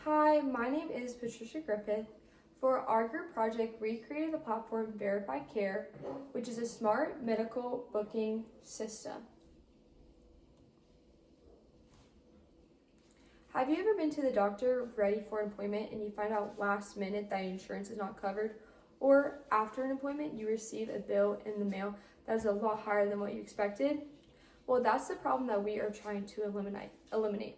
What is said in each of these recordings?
Hi, my name is Patricia Griffith. For our group project, we created the platform VerifiedCare, which is a smart medical booking system. Have you ever been to the doctor ready for an appointment and you find out last minute that insurance is not covered? Or after an appointment, you receive a bill in the mail that is a lot higher than what you expected? Well, that's the problem that we are trying to eliminate.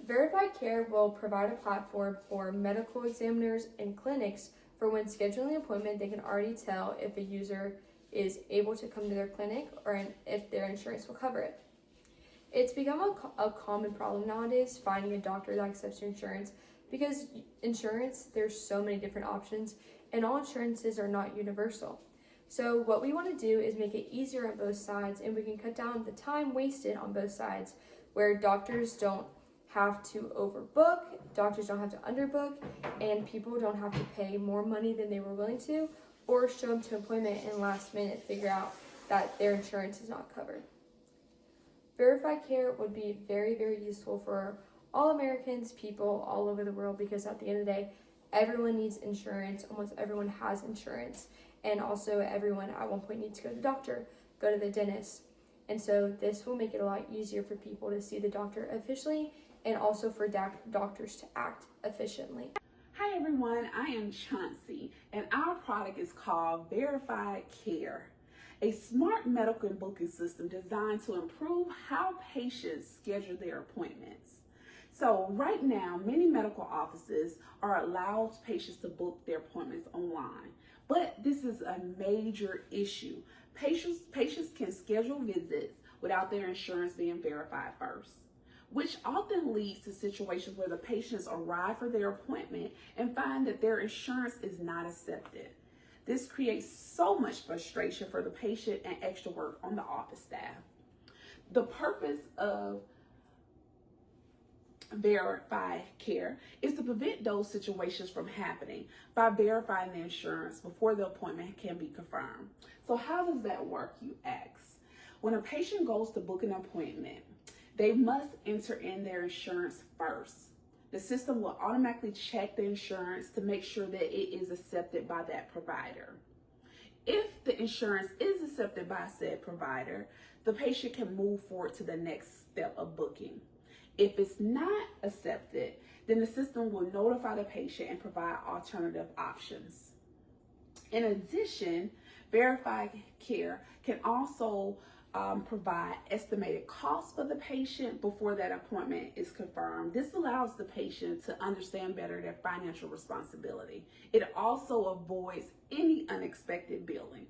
VerifiedCare will provide a platform for medical examiners and clinics for when scheduling an appointment, they can already tell if a user is able to come to their clinic or if their insurance will cover it. It's become a common problem nowadays, finding a doctor that accepts your insurance, because insurance, there's so many different options and all insurances are not universal. So what we want to do is make it easier on both sides, and we can cut down the time wasted on both sides, where doctors don't have to overbook, doctors don't have to underbook, and people don't have to pay more money than they were willing to, or show up to an appointment and last minute figure out that their insurance is not covered. VerifiedCare would be very, very useful for all Americans, people all over the world, because at the end of the day, everyone needs insurance, almost everyone has insurance, and also everyone at one point needs to go to the doctor, go to the dentist. And so this will make it a lot easier for people to see the doctor efficiently, and also for doctors to act efficiently. Hi everyone, I am Chauncey, and our product is called VerifiedCare, a smart medical booking system designed to improve how patients schedule their appointments. So right now, many medical offices are allowed patients to book their appointments online, but this is a major issue. Patients can schedule visits without their insurance being verified first, which often leads to situations where the patients arrive for their appointment and find that their insurance is not accepted. This creates so much frustration for the patient and extra work on the office staff. The purpose of VerifiedCare is to prevent those situations from happening by verifying the insurance before the appointment can be confirmed. So how does that work, you ask? When a patient goes to book an appointment, they must enter in their insurance first. The system will automatically check the insurance to make sure that it is accepted by that provider. If the insurance is accepted by said provider, the patient can move forward to the next step of booking. If it's not accepted, then the system will notify the patient and provide alternative options. In addition, VerifiedCare can also provide estimated costs for the patient before that appointment is confirmed. This allows the patient to understand better their financial responsibility. It also avoids any unexpected billing.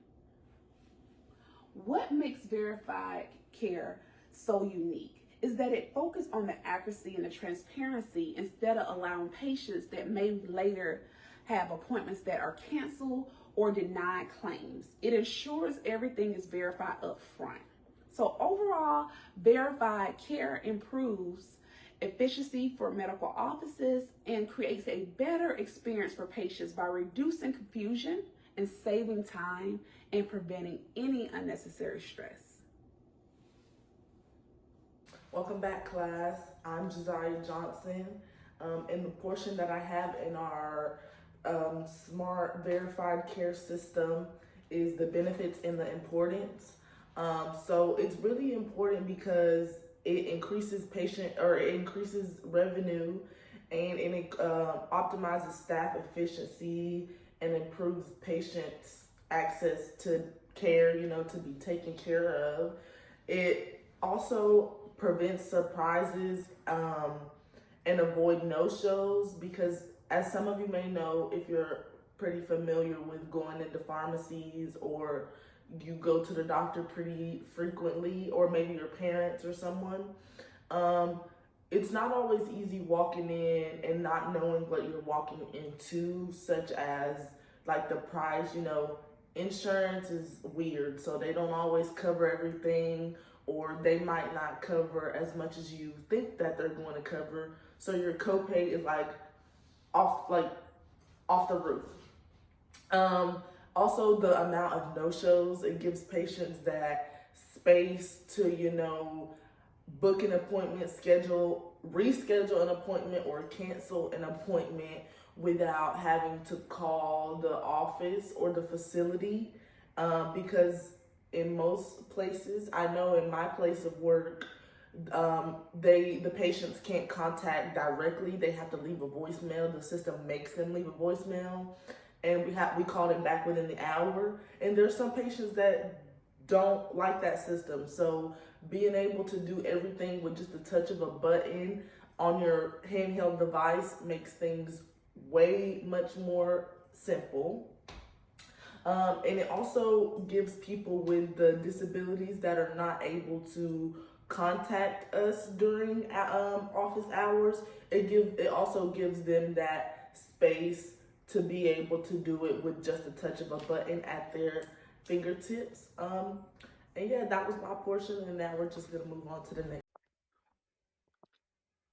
What makes VerifiedCare so unique is that it focuses on the accuracy and the transparency instead of allowing patients that may later have appointments that are canceled or denied claims. It ensures everything is verified up front. So overall, VerifiedCare improves efficiency for medical offices and creates a better experience for patients by reducing confusion and saving time and preventing any unnecessary stress. Welcome back, class. I'm Josiah Johnson. And the portion that I have in our smart VerifiedCare system is the benefits and the importance. So it's really important because it increases revenue, and it optimizes staff efficiency and improves patients' access to care, to be taken care of. It also prevent surprises and avoid no-shows, because as some of you may know, if you're pretty familiar with going into pharmacies, or you go to the doctor pretty frequently, or maybe your parents or someone, it's not always easy walking in and not knowing what you're walking into, such as like the price. Insurance is weird, so they don't always cover everything, or they might not cover as much as you think that they're going to cover. So your copay is off the roof. Also, the amount of no-shows, it gives patients that space to, book an appointment, reschedule an appointment, or cancel an appointment without having to call the office or the facility. Because in most places, I know in my place of work, the patients can't contact directly. They have to leave a voicemail. The system makes them leave a voicemail, and we call them back within the hour. And there's some patients that don't like that system. So being able to do everything with just the touch of a button on your handheld device makes things way much more simple. And it also gives people with the disabilities that are not able to contact us during office hours. It also gives them that space to be able to do it with just the touch of a button at their fingertips. And yeah, that was my portion, and now we're just gonna move on to the next.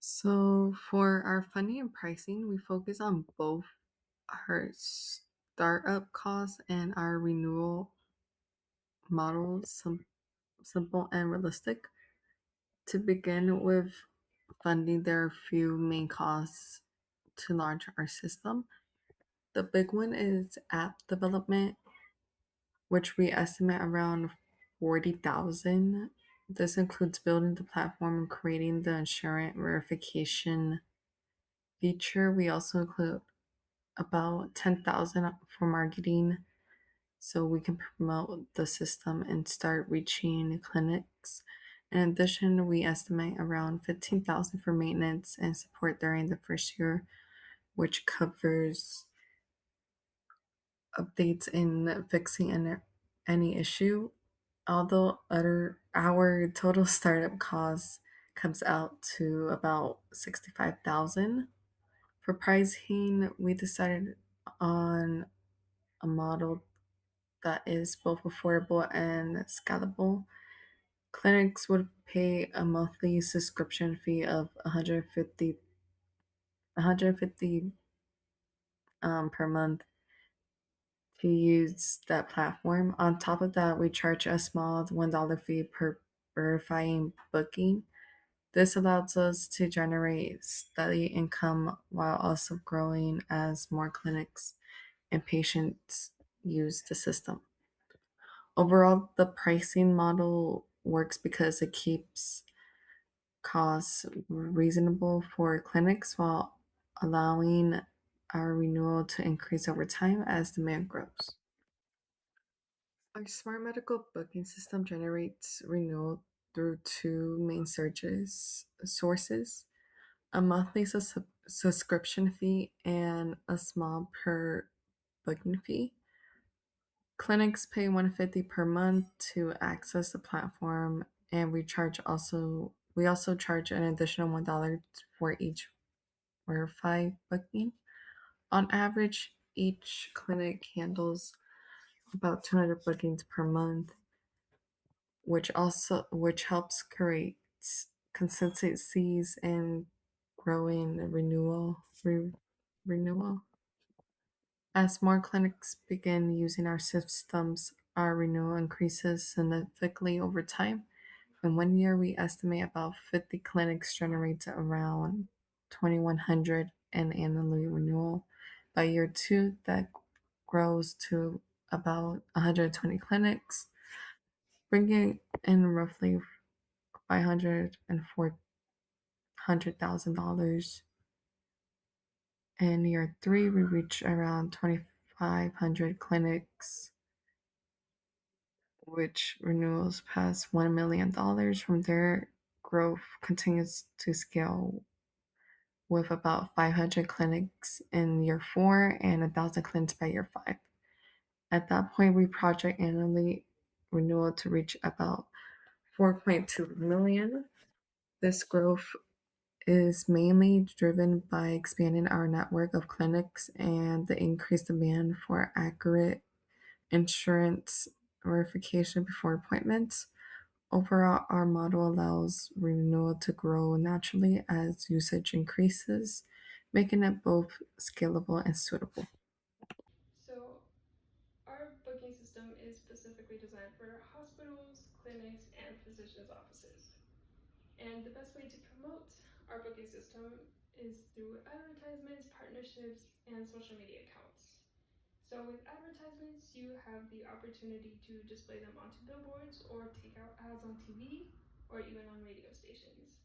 So for our funding and pricing, we focus on both our startup costs and our renewal model, simple and realistic. To begin with funding, there are a few main costs to launch our system. The big one is app development, which we estimate around 40,000. This includes building the platform and creating the insurance verification feature. We also include about 10,000 for marketing so we can promote the system and start reaching clinics. In addition, we estimate around 15,000 for maintenance and support during the first year, which covers updates in fixing any issue. Although our total startup cost comes out to about 65,000. For pricing, we decided on a model that is both affordable and scalable. Clinics would pay a monthly subscription fee of 150 per month to use that platform. On top of that, we charge a small $1 fee per verifying booking. This allows us to generate steady income while also growing as more clinics and patients use the system. Overall, the pricing model works because it keeps costs reasonable for clinics while allowing our renewal to increase over time as demand grows. Our smart medical booking system generates renewal through two main sources: a monthly subscription fee and a small per booking fee. Clinics pay 150 per month to access the platform, and we also charge an additional $1 for each verified booking. On average, each clinic handles about 200 bookings per month, which helps create consistencies and growing renewal. As more clinics begin using our systems, our renewal increases significantly over time. In 1 year, we estimate about 50 clinics generate around 2,100 in annually renewal. By year two, that grows to about 120 clinics, bringing in roughly $500,000. In year three, we reach around 2,500 clinics, which renewals past $1 million. From there, growth continues to scale with about 500 clinics in year four and 1,000 clinics by year five. At that point, we project annually renewal to reach about 4.2 million. This growth is mainly driven by expanding our network of clinics and the increased demand for accurate insurance verification before appointments. Overall, our model allows renewal to grow naturally as usage increases, making it both scalable and suitable. So, our booking system is specifically designed for hospitals, clinics, and physicians' offices. And the best way to promote our booking system is through advertisements, partnerships, and social media accounts. So with advertisements, you have the opportunity to display them onto billboards or take out ads on TV or even on radio stations.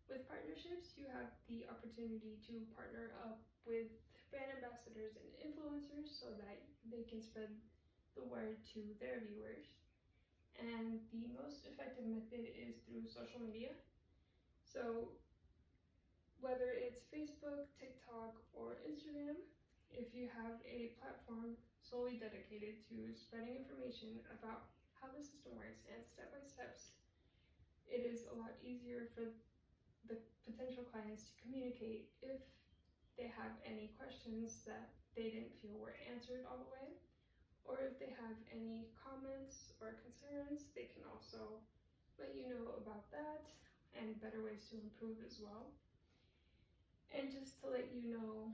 With partnerships, you have the opportunity to partner up with brand ambassadors and influencers so that they can spread the word to their viewers. And the most effective method is through social media. So whether it's Facebook, TikTok, or Instagram, if you have a platform solely dedicated to spreading information about how the system works and step-by-steps, it is a lot easier for the potential clients to communicate if they have any questions that they didn't feel were answered all the way, or if they have any comments or concerns, they can also let you know about that and better ways to improve as well. And just to let you know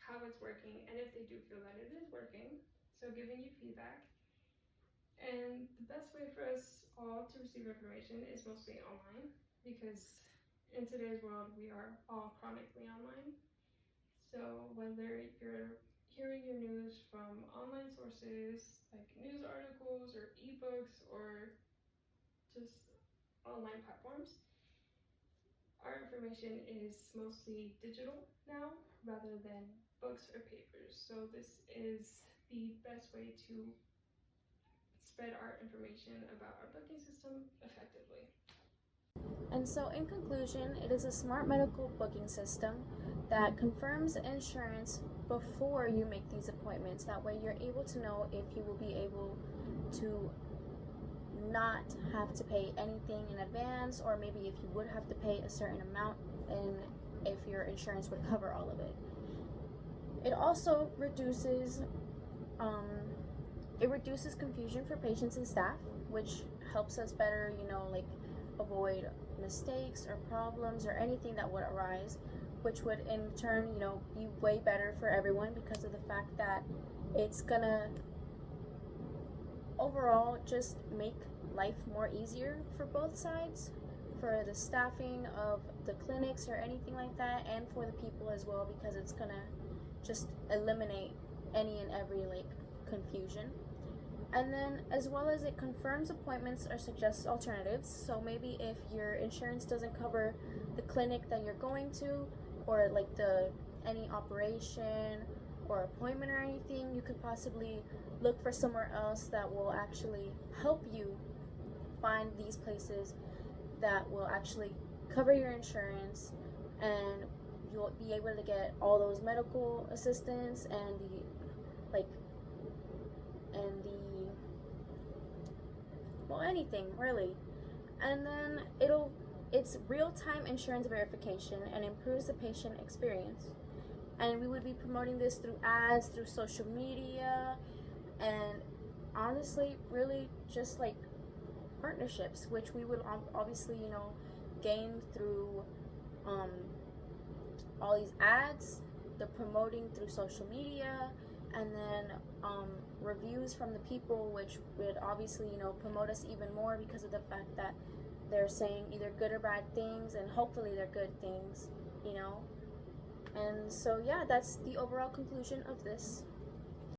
how it's working and if they do feel that it is working, so giving you feedback. And the best way for us all to receive information is mostly online, because in today's world we are all chronically online. So whether you're hearing your news from online sources like news articles or ebooks or just online platforms, our information is mostly digital now rather than books or papers. So this is the best way to spread our information about our booking system effectively. And so, in conclusion, it is a smart medical booking system that confirms insurance before you make these appointments. That way, you're able to know if you will be able to not have to pay anything in advance, or maybe if you would have to pay a certain amount, and if your insurance would cover all of it. It also reduces confusion for patients and staff, which helps us better, like avoid mistakes or problems or anything that would arise, which would in turn, be way better for everyone because of the fact that it's gonna overall just make life more easier for both sides, for the staffing of the clinics or anything like that, and for the people as well, because it's gonna just eliminate any and every confusion. And then as well as it confirms appointments or suggests alternatives. So maybe if your insurance doesn't cover the clinic that you're going to, or any operation or appointment or anything, you could possibly look for somewhere else that will actually help you find these places that will actually cover your insurance, and you'll be able to get all those medical assistance and the anything really. And then it's real-time insurance verification and improves the patient experience. And we would be promoting this through ads, through social media, and honestly really just partnerships, which we would obviously gain through all these ads, the promoting through social media, and then reviews from the people, which would obviously promote us even more because of the fact that they're saying either good or bad things, and hopefully they're good things. And so yeah, that's the overall conclusion of this.